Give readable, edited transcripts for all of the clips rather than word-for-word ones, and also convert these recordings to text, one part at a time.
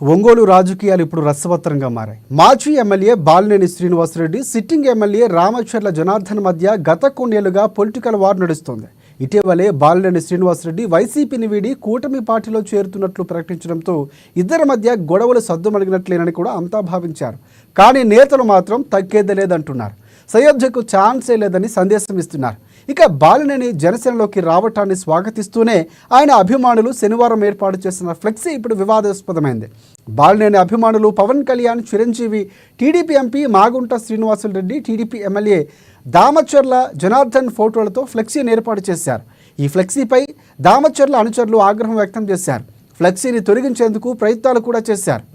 ఒంగోలు రాజకీయాలు ఇప్పుడు రసవత్తరంగా మారాయి. మాజీ MLA Balineni Srinivasa Reddy, sitting MLA Ramacharla Janardhan మధ్య గత కొన్నేళ్లుగా పొలిటికల్ వార్ నడుస్తోంది. ఇటీవలే బాలినేని శ్రీనివాసరెడ్డి వైసీపీని వీడి కూటమి పార్టీలో చేరుతున్నట్లు ప్రకటించడంతో ఇద్దరి మధ్య గొడవలు సద్దుమణిగినట్లేనని కూడా అంతా భావించారు. కానీ నేతలు మాత్రం తగ్గేదే లేదంటున్నారు. సయోధ్యకు ఛాన్సే లేదని సందేశం ఇస్తున్నారు. ఇక బాలినేని జనసేనలోకి రావటాన్ని స్వాగతిస్తూనే ఆయన అభిమానులు శనివారం ఏర్పాటు చేసిన ఫ్లెక్సీ ఇప్పుడు వివాదాస్పదమైంది. బాలినేని అభిమానులు Pawan Kalyan, Chiranjeevi, TDP MP Magunta Srinivasulu Reddy, TDP MLA Damacharla Janardhan ఫోటోలతో ఫ్లెక్సీని ఏర్పాటు చేశారు. ఈ ఫ్లెక్సీపై దామచర్ల అనుచరులు ఆగ్రహం వ్యక్తం చేశారు. ఫ్లెక్సీని తొలగించేందుకు ప్రయత్నాలు కూడా చేశారు.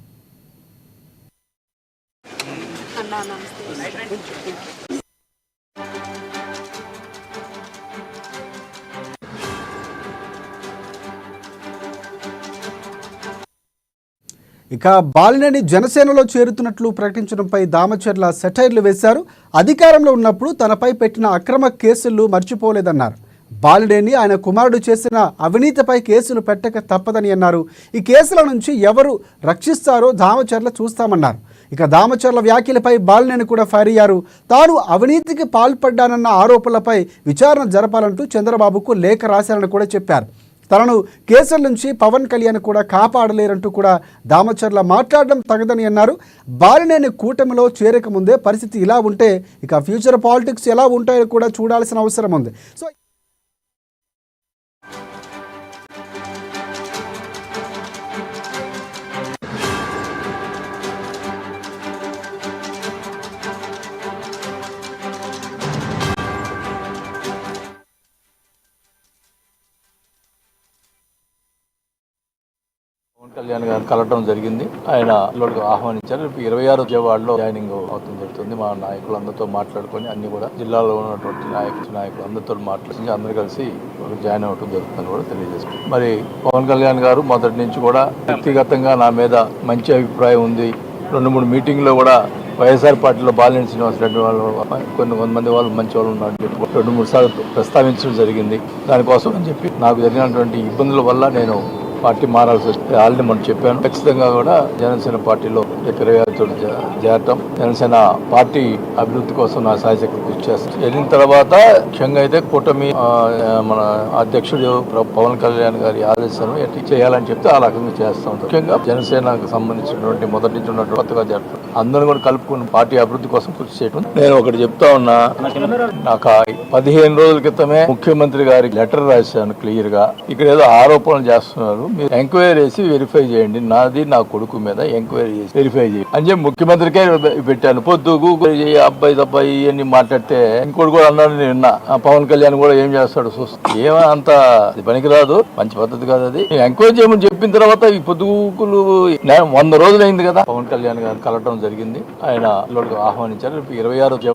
ఇక బాలినేని జనసేనలో చేరుతున్నట్లు ప్రకటించడంపై దామచర్ల సెటైర్లు వేశారు. అధికారంలో ఉన్నప్పుడు తనపై పెట్టిన అక్రమ కేసులు మర్చిపోలేదన్నారు. బాలినేని ఆయన కుమారుడు చేసిన అవినీతిపై కేసులు పెట్టక తప్పదని అన్నారు. ఈ కేసుల నుంచి ఎవరు రక్షిస్తారో దామచర్ల చూస్తామన్నారు. ఇక దామచర్ల వ్యాఖ్యలపై బాలినేని కూడా ఫైర్ అయ్యారు. తాను అవినీతికి పాల్పడ్డానన్న ఆరోపణలపై విచారణ జరపాలంటూ చంద్రబాబుకు లేఖ రాశారని కూడా చెప్పారు. తనను కేసుల నుంచి పవన్ కళ్యాణ్ కూడా కాపాడలేరంటూ కూడా దామచర్ల మాట్లాడడం తగదని అన్నారు. బాలినేని కూటమిలో చేరకముందే పరిస్థితి ఇలా ఉంటే ఇక ఫ్యూచర్ పాలిటిక్స్ ఎలా ఉంటాయో కూడా చూడాల్సిన అవసరం ఉంది. సో పవన్ కళ్యాణ్ గారు కలవడం జరిగింది. ఆయన లోటుకు ఆహ్వానించారు. 26 విజయవాడలో జాయినింగ్ అవుతుంది జరుగుతుంది. మా నాయకులందరితో మాట్లాడుకొని అన్ని కూడా జిల్లాలో ఉన్నటువంటి నాయకులు అందరితో మాట్లాడి అందరూ కలిసి జాయిన్ అవ్వడం జరుగుతుందని కూడా తెలియజేసుకుంటాం. మరి పవన్ కళ్యాణ్ గారు మొదటి నుంచి కూడా వ్యక్తిగతంగా నా మీద మంచి అభిప్రాయం ఉంది. 2-3 మీటింగ్లో కూడా వైఎస్ఆర్ పార్టీలో బాలినేని శ్రీనివాసరెడ్డి వాళ్ళు కొంతమంది వాళ్ళు మంచి వాళ్ళు ఉన్నారని చెప్పి 2-3 సార్లు ప్రస్తావించడం జరిగింది. దానికోసం అని చెప్పి నాకు జరిగినటువంటి ఇబ్బందుల వల్ల నేను పార్టీ మారాల్సి వస్తే ఆల్రెడీ మనం చెప్పాను. ఖచ్చితంగా కూడా జనసేన పార్టీలో 26 చేరటం, జనసేన పార్టీ అభివృద్ధి కోసం నా సాయశక్తి కృషి చేస్తాను. వెళ్ళిన తర్వాత ముఖ్యంగా అయితే కూటమి మన అధ్యక్షుడు పవన్ కళ్యాణ్ గారి ఆదేశాలను ఎట్టి చేయాలని చెప్తే ఆ రకంగా చేస్తాం. ముఖ్యంగా జనసేనకు సంబంధించినటువంటి మొదటి నుంచి ఉన్నటువంటి కొత్తగా చేస్తాం. అందరూ కూడా కలుపుకుని పార్టీ అభివృద్ధి కోసం కృషి చేయడం. నేను ఒకటి చెప్తా ఉన్నా, నాకు 15 రోజుల క్రితమే ముఖ్యమంత్రి గారికి లెటర్ రాశాను క్లియర్ గా. ఇక్కడ ఏదో ఆరోపణలు చేస్తున్నారు, మీరు ఎంక్వైరీ చేసి వెరిఫై చేయండి, నాది నా కొడుకు మీద ఎంక్వైరీ చేసి వెరిఫై చేయండి అని చెప్పి ముఖ్యమంత్రికే పెట్టాను. పొద్దు గూగుల్ అబ్బాయి తబ్బాయి ఇవన్నీ మాట్లాడితే ఇంకోటి కూడా అన్నాడు. నేను విన్నా పవన్ కళ్యాణ్ కూడా ఏం చేస్తాడు ఏమో అంత పనికిరాదు, మంచి పద్ధతి కాదు అది. ఎంక్వైరీ చేయమని చెప్పిన తర్వాత ఈ పొద్దుగుకులు 100 రోజులు అయింది కదా. పవన్ కళ్యాణ్ గారు కలవడం జరిగింది. ఆయన లోటుకు ఆహ్వానించారు. 26